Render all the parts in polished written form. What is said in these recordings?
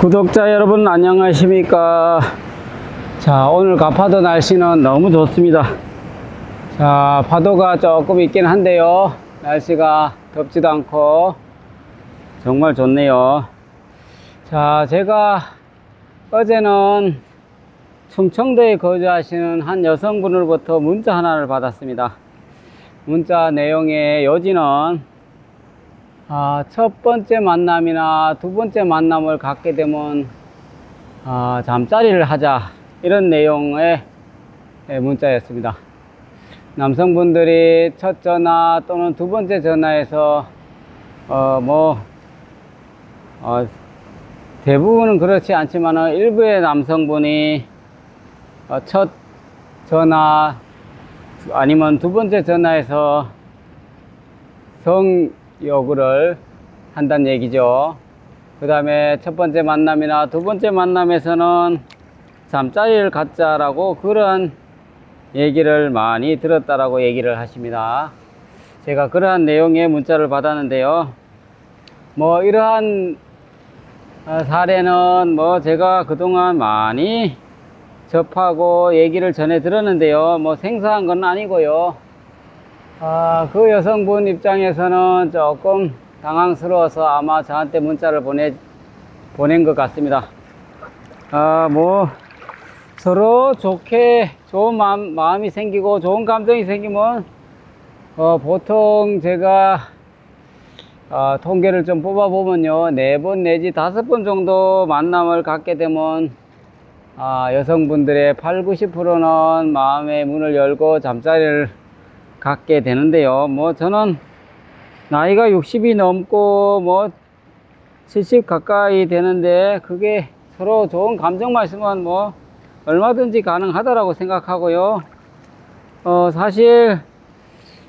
구독자 여러분 안녕하십니까. 자, 오늘 가파도 날씨는 너무 좋습니다. 자, 파도가 조금 있긴 한데요, 날씨가 덥지도 않고 정말 좋네요. 자, 제가 어제는 충청도에 거주하시는 한 여성분으로부터 문자 하나를 받았습니다. 문자 내용의 요지는 첫 번째 만남이나 두 번째 만남을 갖게 되면 잠자리를 하자, 이런 내용의 문자였습니다. 남성분들이 첫 전화 또는 두 번째 전화에서 대부분은 그렇지 않지만 일부의 남성분이 첫 전화 아니면 두 번째 전화에서 성요구를 한다는 얘기죠. 그 다음에 첫 번째 만남이나 두 번째 만남에서는 잠자리를 갖자라고 그런 얘기를 많이 들었다라고 얘기를 하십니다. 제가 그러한 내용의 문자를 받았는데요, 이러한 사례는 제가 그동안 많이 접하고 얘기를 전해 들었는데요, 생소한 건 아니고요. 그 여성분 입장에서는 조금 당황스러워서 아마 저한테 문자를 보낸 것 같습니다. 서로 좋게 좋은 마음이 생기고 좋은 감정이 생기면 보통 제가 통계를 좀 뽑아 보면요, 4번 내지 5번 정도 만남을 갖게 되면 여성분들의 80~90%는 마음의 문을 열고 잠자리를 갖게 되는데요, 저는 나이가 60이 넘고 70 가까이 되는데 그게 서로 좋은 감정만 있으면 얼마든지 가능하다라고 생각하고요. 사실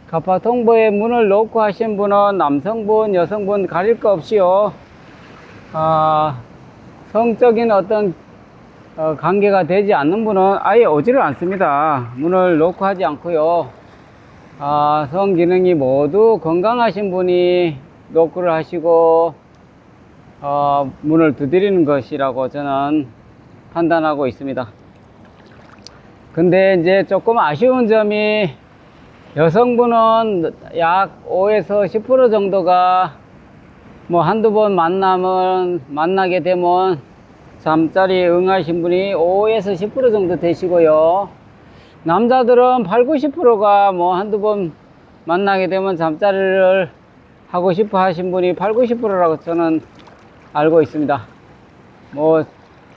가파통보에 문을 놓고 하신 분은 남성분 여성분 가릴 거 없이요, 성적인 어떤 관계가 되지 않는 분은 아예 오지를 않습니다. 문을 놓고 하지 않고요, 성기능이 모두 건강하신 분이 노크를 하시고 문을 두드리는 것이라고 저는 판단하고 있습니다. 근데 이제 조금 아쉬운 점이, 여성분은 약 5에서 10% 정도가 한두 번 만나게 되면 잠자리에 응하신 분이 5에서 10% 정도 되시고요, 남자들은 80~90%가 한두 번 만나게 되면 잠자리를 하고 싶어 하신 분이 80~90%라고 저는 알고 있습니다.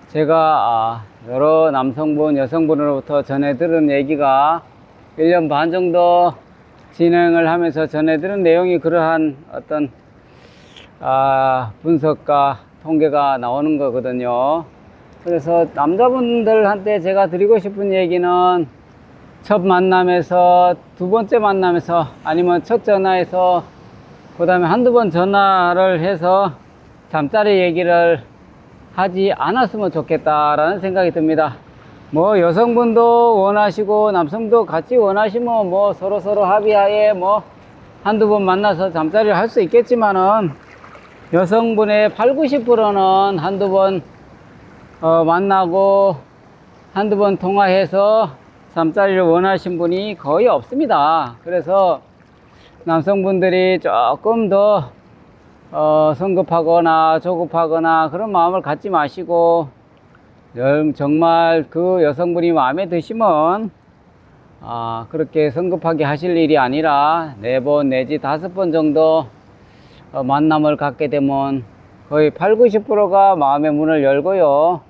제가 여러 남성분 여성분으로부터 전해 들은 얘기가 1년 반 정도 진행을 하면서 전해 들은 내용이 그러한 어떤 분석과 통계가 나오는 거거든요. 그래서 남자분들한테 제가 드리고 싶은 얘기는, 첫 만남에서 두 번째 만남에서 아니면 첫 전화에서 그 다음에 한두 번 전화를 해서 잠자리 얘기를 하지 않았으면 좋겠다라는 생각이 듭니다. 여성분도 원하시고 남성도 같이 원하시면 서로 합의하에 한두 번 만나서 잠자리를 할 수 있겠지만은, 여성분의 80~90%는 한두 번 만나고 한두 번 통화해서 잠자리를 원하신 분이 거의 없습니다. 그래서 남성분들이 조금 더 성급하거나 조급하거나 그런 마음을 갖지 마시고, 정말 그 여성분이 마음에 드시면 그렇게 성급하게 하실 일이 아니라 4번 내지 5번 정도 만남을 갖게 되면 거의 80~90%가 마음의 문을 열고요,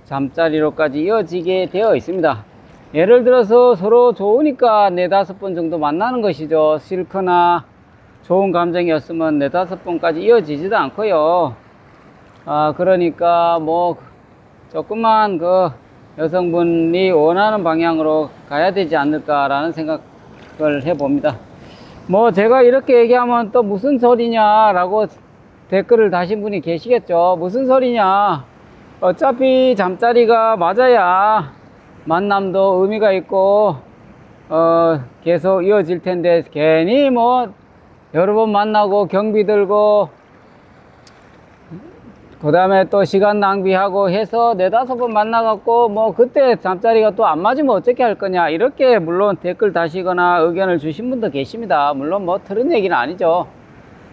잠자리로까지 이어지게 되어 있습니다. 예를 들어서 서로 좋으니까 4~5번 정도 만나는 것이죠. 싫거나 좋은 감정이었으면 4~5번까지 이어지지도 않고요. 그러니까 조금만 그 여성분이 원하는 방향으로 가야 되지 않을까라는 생각을 해봅니다. 제가 이렇게 얘기하면 또 무슨 소리냐 라고 댓글을 다신 분이 계시겠죠. 무슨 소리냐, 어차피 잠자리가 맞아야 만남도 의미가 있고 계속 이어질 텐데, 괜히 여러 번 만나고 경비 들고 그 다음에 또 시간 낭비하고 해서 네다섯 번 만나갖고 뭐 그때 잠자리가 또 안 맞으면 어떻게 할 거냐, 이렇게 물론 댓글 다시거나 의견을 주신 분도 계십니다. 물론 뭐 틀은 얘기는 아니죠.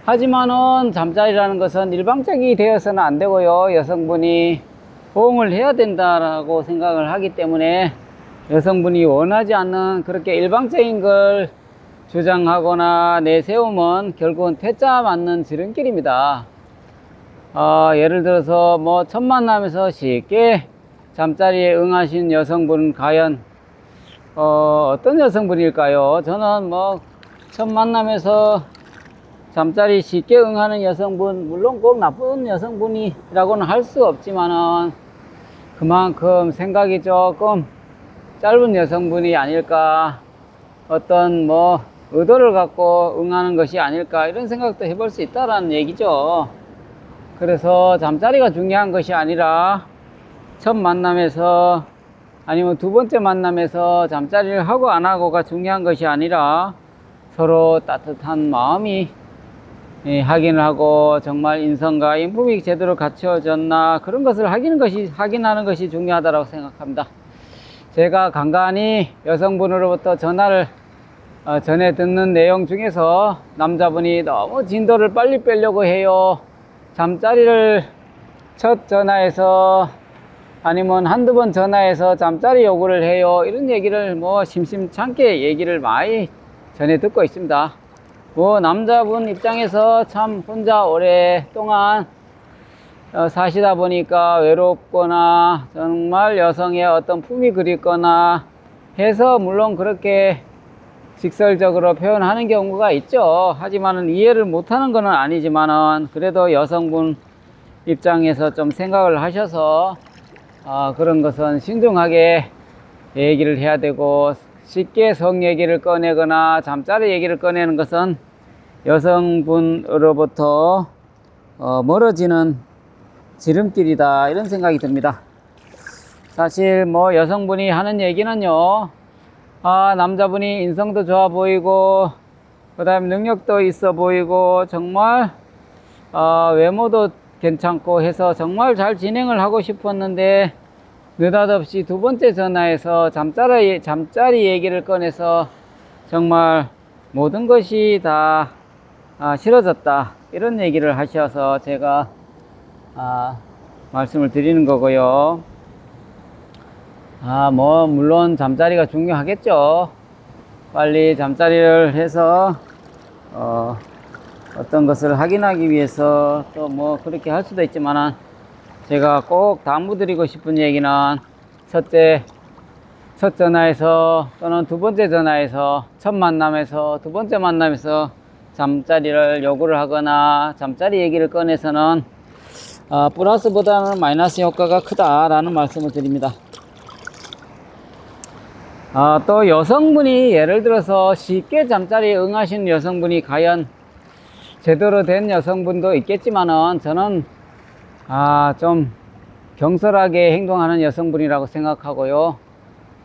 하지만은 잠자리라는 것은 일방적이 되어서는 안 되고요, 여성분이 호응을 해야 된다라고 생각을 하기 때문에 여성분이 원하지 않는 그렇게 일방적인 걸 주장하거나 내세우면 결국은 퇴짜 맞는 지름길입니다. 예를 들어서 뭐 첫 만남에서 쉽게 잠자리에 응하신 여성분은 과연 어떤 여성분일까요? 저는 뭐 첫 만남에서 잠자리 쉽게 응하는 여성분, 물론 꼭 나쁜 여성분이라고는 할 수 없지만은 그만큼 생각이 조금 짧은 여성분이 아닐까, 어떤 뭐 의도를 갖고 응하는 것이 아닐까, 이런 생각도 해볼 수 있다라는 얘기죠. 그래서 잠자리가 중요한 것이 아니라 첫 만남에서 아니면 두 번째 만남에서 잠자리를 하고 안 하고가 중요한 것이 아니라 서로 따뜻한 마음이 확인을 하고 정말 인성과 인품이 제대로 갖춰졌나, 그런 것을 확인하는 것이 중요하다고 생각합니다. 제가 간간히 여성분으로부터 전화를 전해 듣는 내용 중에서 남자분이 너무 진도를 빨리 빼려고 해요, 잠자리를 첫 전화에서 아니면 한두 번 전화해서 잠자리 요구를 해요, 이런 얘기를 뭐 심심찮게 얘기를 많이 전해 듣고 있습니다. 뭐 남자분 입장에서 참 혼자 오랫동안 사시다 보니까 외롭거나 정말 여성의 어떤 품이 그립거나 해서 물론 그렇게 직설적으로 표현하는 경우가 있죠. 하지만은 이해를 못하는 것은 아니지만은 그래도 여성분 입장에서 좀 생각을 하셔서 그런 것은 신중하게 얘기를 해야 되고, 쉽게 성 얘기를 꺼내거나 잠자리 얘기를 꺼내는 것은 여성분으로부터 멀어지는 지름길이다, 이런 생각이 듭니다. 사실 뭐 여성분이 하는 얘기는요, 남자분이 인성도 좋아 보이고 그 다음에 능력도 있어 보이고 정말 외모도 괜찮고 해서 정말 잘 진행을 하고 싶었는데 느닷없이 두 번째 전화에서 잠자리 얘기를 꺼내서 정말 모든 것이 다 싫어졌다, 이런 얘기를 하셔서 제가 말씀을 드리는 거고요. 뭐 물론 잠자리가 중요하겠죠. 빨리 잠자리를 해서 어떤 것을 확인하기 위해서 또 뭐 그렇게 할 수도 있지만은, 제가 꼭 당부드리고 싶은 얘기는 첫 전화에서 또는 두 번째 전화에서, 첫 만남에서 두 번째 만남에서 잠자리를 요구를 하거나 잠자리 얘기를 꺼내서는 플러스보다는 마이너스 효과가 크다라는 말씀을 드립니다. 또 여성분이 예를 들어서 쉽게 잠자리에 응하시는 여성분이 과연 제대로 된 여성분도 있겠지만은 저는 좀 경솔하게 행동하는 여성분이라고 생각하고요,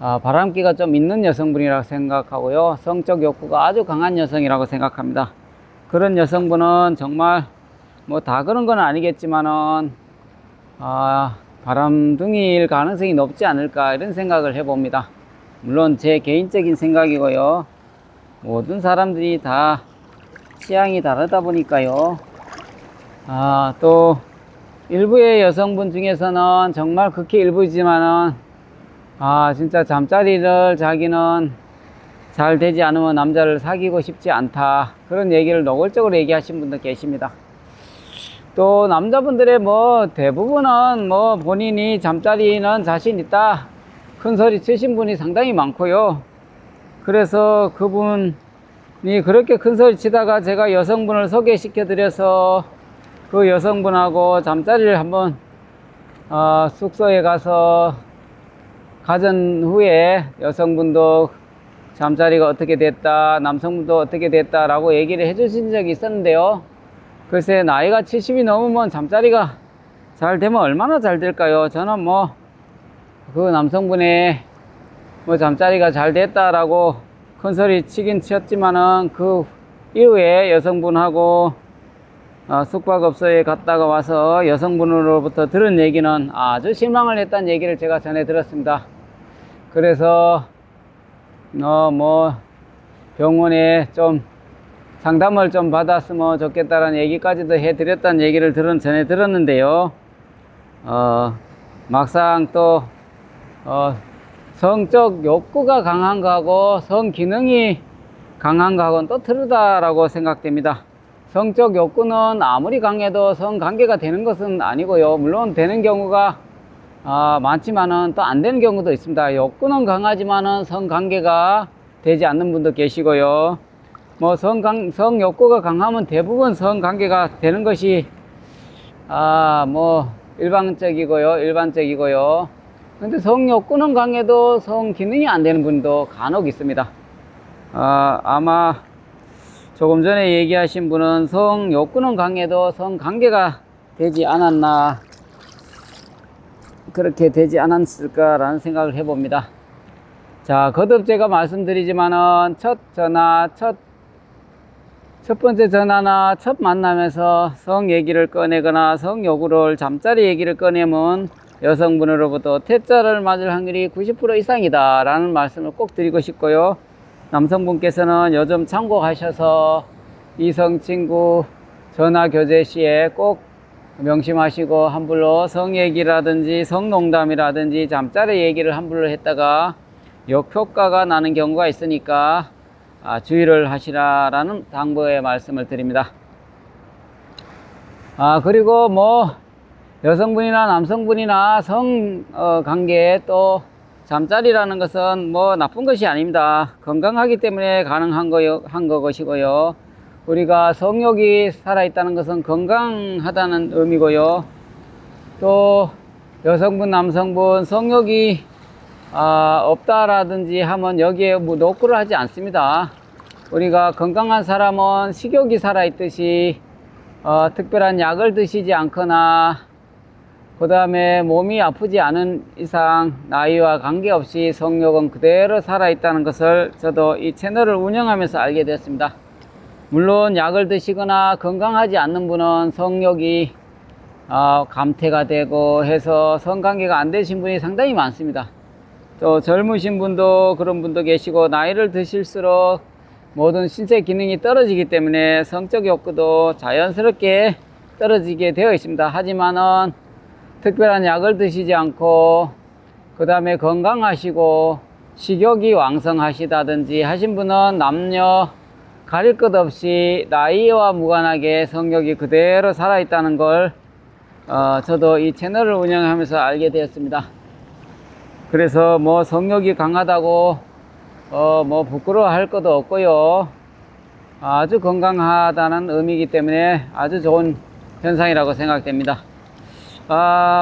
바람기가 좀 있는 여성분이라고 생각하고요, 성적 욕구가 아주 강한 여성이라고 생각합니다. 그런 여성분은 정말 뭐 다 그런 건 아니겠지만은 바람둥이일 가능성이 높지 않을까, 이런 생각을 해봅니다. 물론 제 개인적인 생각이고요, 모든 사람들이 다 취향이 다르다 보니까요. 또 일부의 여성분 중에서는 정말 극히 일부지만은 진짜 잠자리를 자기는 잘 되지 않으면 남자를 사귀고 싶지 않다, 그런 얘기를 노골적으로 얘기하신 분도 계십니다. 또 남자분들의 뭐 대부분은 뭐 본인이 잠자리는 자신 있다, 큰 소리 치신 분이 상당히 많고요. 그래서 그분이 그렇게 큰 소리 치다가 제가 여성분을 소개시켜 드려서 그 여성분하고 잠자리를 한번 숙소에 가서 가전 후에 여성분도 잠자리가 어떻게 됐다, 남성분도 어떻게 됐다 라고 얘기를 해 주신 적이 있었는데요, 글쎄 나이가 70이 넘으면 잠자리가 잘 되면 얼마나 잘 될까요? 저는 뭐 그 남성분의 뭐 잠자리가 잘 됐다라고 큰 소리 치긴 쳤지만은 그 이후에 여성분하고 숙박업소에 갔다가 와서 여성분으로부터 들은 얘기는 아주 실망을 했다는 얘기를 제가 전해 들었습니다. 그래서 뭐 병원에 좀 상담을 좀 받았으면 좋겠다라는 얘기까지도 해드렸다는 얘기를 전해 들었는데요. 막상 또 성적 욕구가 강한 거하고 성 기능이 강한 거하고는 또 다르다라고 생각됩니다. 성적 욕구는 아무리 강해도 성관계가 되는 것은 아니고요. 물론 되는 경우가 많지만은 또 안 되는 경우도 있습니다. 욕구는 강하지만은 성관계가 되지 않는 분도 계시고요. 뭐 성욕구가 강하면 대부분 성관계가 되는 것이 뭐 일반적이고요. 근데 성욕구는 강해도 성기능이 안 되는 분도 간혹 있습니다. 아마 조금 전에 얘기하신 분은 성욕구는 강해도 성관계가 되지 않았나, 그렇게 되지 않았을까라는 생각을 해봅니다. 자, 거듭 제가 말씀드리지만은 첫 번째 전화나 첫 만남에서 성 얘기를 꺼내거나 성 요구를 잠자리 얘기를 꺼내면 여성분으로부터 퇴짜를 맞을 확률이 90% 이상이다 라는 말씀을 꼭 드리고 싶고요. 남성분께서는 요즘 참고하셔서 이성 친구 전화 교제 시에 꼭 명심하시고 함부로 성 얘기라든지 성 농담이라든지 잠자리 얘기를 함부로 했다가 역효과가 나는 경우가 있으니까 주의를 하시라라는 당부의 말씀을 드립니다. 그리고 뭐 여성분이나 남성분이나 성관계에 또 잠자리라는 것은 뭐 나쁜 것이 아닙니다. 건강하기 때문에 가능한 것이고요. 우리가 성욕이 살아있다는 것은 건강하다는 의미고요. 또 여성분, 남성분 성욕이 없다라든지 하면 여기에 뭐 노크를 하지 않습니다. 우리가 건강한 사람은 식욕이 살아있듯이 특별한 약을 드시지 않거나 그 다음에 몸이 아프지 않은 이상 나이와 관계없이 성욕은 그대로 살아있다는 것을 저도 이 채널을 운영하면서 알게 되었습니다. 물론 약을 드시거나 건강하지 않는 분은 성욕이 감퇴가 되고 해서 성관계가 안 되신 분이 상당히 많습니다. 또 젊으신 분도 그런 분도 계시고 나이를 드실수록 모든 신체 기능이 떨어지기 때문에 성적 욕구도 자연스럽게 떨어지게 되어 있습니다. 하지만은 특별한 약을 드시지 않고 그 다음에 건강하시고 식욕이 왕성하시다든지 하신 분은 남녀 가릴 것 없이 나이와 무관하게 성욕이 그대로 살아있다는 걸 저도 이 채널을 운영하면서 알게 되었습니다. 그래서 뭐 성욕이 강하다고 뭐 부끄러워할 것도 없고요. 아주 건강하다는 의미이기 때문에 아주 좋은 현상이라고 생각됩니다.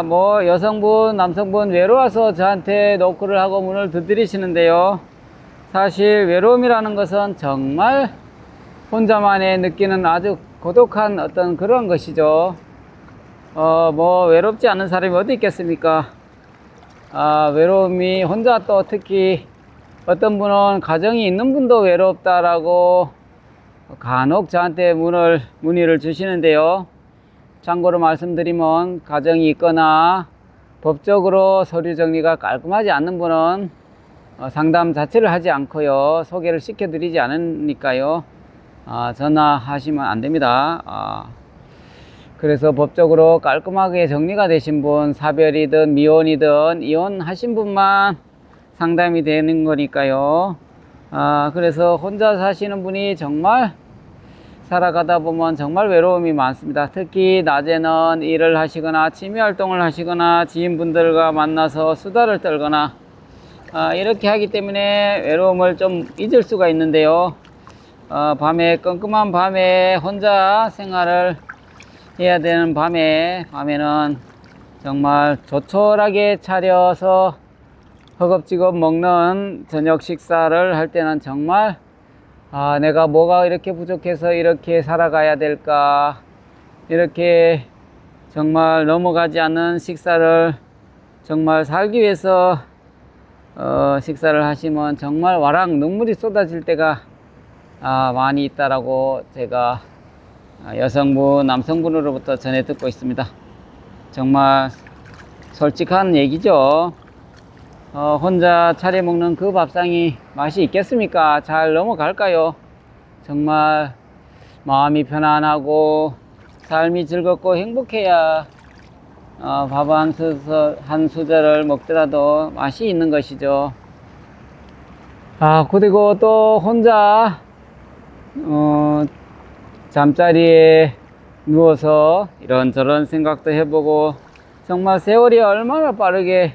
뭐 여성분, 남성분 외로워서 저한테 노크를 하고 문을 두드리시는데요. 사실 외로움이라는 것은 정말 혼자만의 느끼는 아주 고독한 어떤 그런 것이죠. 뭐 외롭지 않은 사람이 어디 있겠습니까? 외로움이 혼자 또 특히 어떤 분은 가정이 있는 분도 외롭다라고 간혹 저한테 문의를 주시는데요. 참고로 말씀드리면 가정이 있거나 법적으로 서류 정리가 깔끔하지 않는 분은 상담 자체를 하지 않고요. 소개를 시켜드리지 않으니까요. 전화하시면 안 됩니다. 그래서 법적으로 깔끔하게 정리가 되신 분, 사별이든 미혼이든 이혼하신 분만 상담이 되는 거니까요. 그래서 혼자 사시는 분이 정말 살아가다 보면 정말 외로움이 많습니다. 특히 낮에는 일을 하시거나 취미활동을 하시거나 지인분들과 만나서 수다를 떨거나 이렇게 하기 때문에 외로움을 좀 잊을 수가 있는데요. 밤에 끔끔한 밤에 혼자 생활을 해야 되는 밤에는 정말 조촐하게 차려서 허겁지겁 먹는 저녁 식사를 할 때는 정말 내가 뭐가 이렇게 부족해서 이렇게 살아가야 될까, 이렇게 정말 넘어가지 않는 식사를 정말 살기 위해서 식사를 하시면 정말 와락 눈물이 쏟아질 때가 많이 있다라고 제가 여성분, 남성분으로부터 전해 듣고 있습니다. 정말 솔직한 얘기죠. 혼자 차려 먹는 그 밥상이 맛이 있겠습니까? 잘 넘어갈까요? 정말 마음이 편안하고 삶이 즐겁고 행복해야 밥 한 수저를 먹더라도 맛이 있는 것이죠. 그리고 또 혼자 잠자리에 누워서 이런저런 생각도 해보고, 정말 세월이 얼마나 빠르게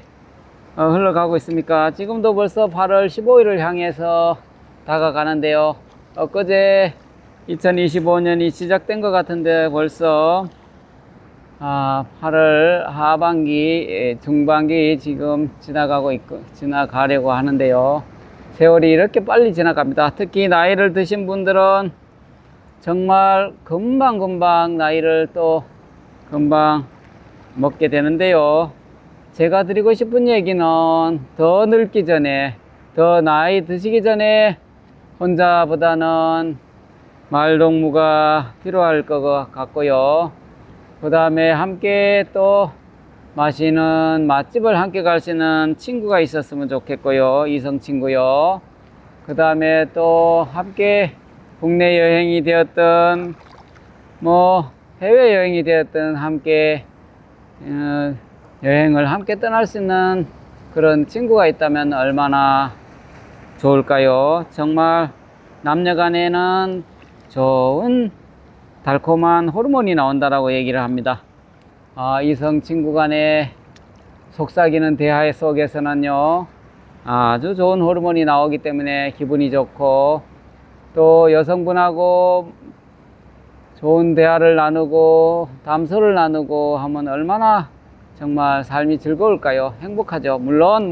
흘러가고 있습니까? 지금도 벌써 8월 15일을 향해서 다가가는데요. 엊그제 2025년이 시작된 것 같은데 벌써 8월 하반기, 중반기 지금 지나가려고 하는데요. 세월이 이렇게 빨리 지나갑니다. 특히 나이를 드신 분들은 정말 금방금방 나이를 또 금방 먹게 되는데요. 제가 드리고 싶은 얘기는 더 늙기 전에, 더 나이 드시기 전에 혼자보다는 말동무가 필요할 것 같고요. 그 다음에 함께 또 맛있는 맛집을 함께 갈 수 있는 친구가 있었으면 좋겠고요. 이성 친구요. 그 다음에 또 함께 국내 여행이 되었든 해외 여행이 되었든 함께 여행을 함께 떠날 수 있는 그런 친구가 있다면 얼마나 좋을까요? 정말 남녀 간에는 좋은 달콤한 호르몬이 나온다라고 얘기를 합니다. 이성 친구 간의 속삭이는 대화 속에서는요, 아주 좋은 호르몬이 나오기 때문에 기분이 좋고, 또 여성분하고 좋은 대화를 나누고 담소를 나누고 하면 얼마나 정말 삶이 즐거울까요? 행복하죠. 물론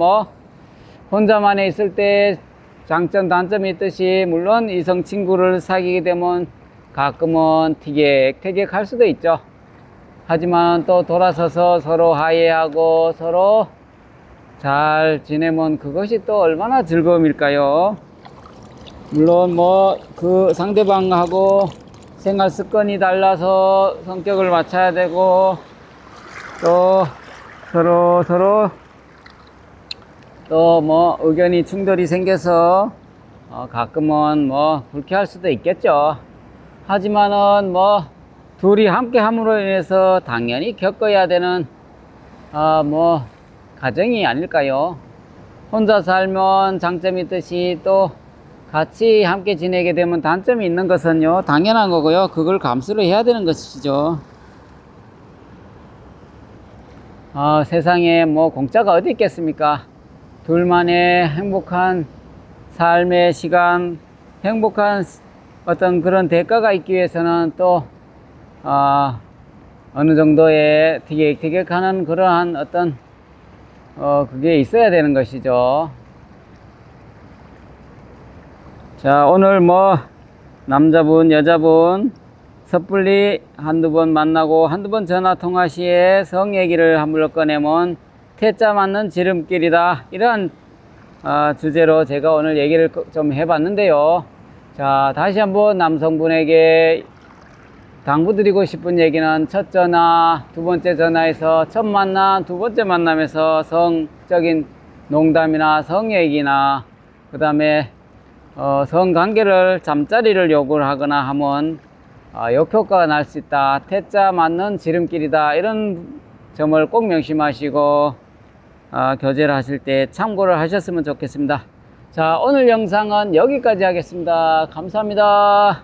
혼자만에 있을 때 장점 단점이 있듯이, 물론 이성 친구를 사귀게 되면 가끔은 티격태격할 수도 있죠. 하지만 또 돌아서서 서로 화해하고 서로 잘 지내면 그것이 또 얼마나 즐거움일까요? 물론 그 상대방하고 생활 습관이 달라서 성격을 맞춰야 되고, 또 서로 또 의견이 충돌이 생겨서 가끔은 불쾌할 수도 있겠죠. 하지만은 둘이 함께 함으로 인해서 당연히 겪어야 되는 가정이 아닐까요? 혼자 살면 장점이 있듯이 또 같이 함께 지내게 되면 단점이 있는 것은요, 당연한 거고요. 그걸 감수를 해야 되는 것이죠. 세상에 공짜가 어디 있겠습니까? 둘만의 행복한 삶의 시간, 행복한 어떤 그런 대가가 있기 위해서는 또 어느 정도의 티격태격하는 그러한 어떤 그게 있어야 되는 것이죠. 자, 오늘 남자분 여자분 섣불리 한두 번 만나고 한두 번 전화 통화 시에 성 얘기를 함부로 꺼내면 태자 맞는 지름길이다, 이런 주제로 제가 오늘 얘기를 좀 해봤는데요. 자, 다시 한번 남성분에게 당부드리고 싶은 얘기는, 첫 전화, 두 번째 전화에서 첫 만남, 두 번째 만남에서 성적인 농담이나 성 얘기나 그 다음에 성관계를, 잠자리를 요구를 하거나 하면 역효과가 날 수 있다. 태자 맞는 지름길이다. 이런 점을 꼭 명심하시고 교제를 하실 때 참고를 하셨으면 좋겠습니다. 자, 오늘 영상은 여기까지 하겠습니다. 감사합니다.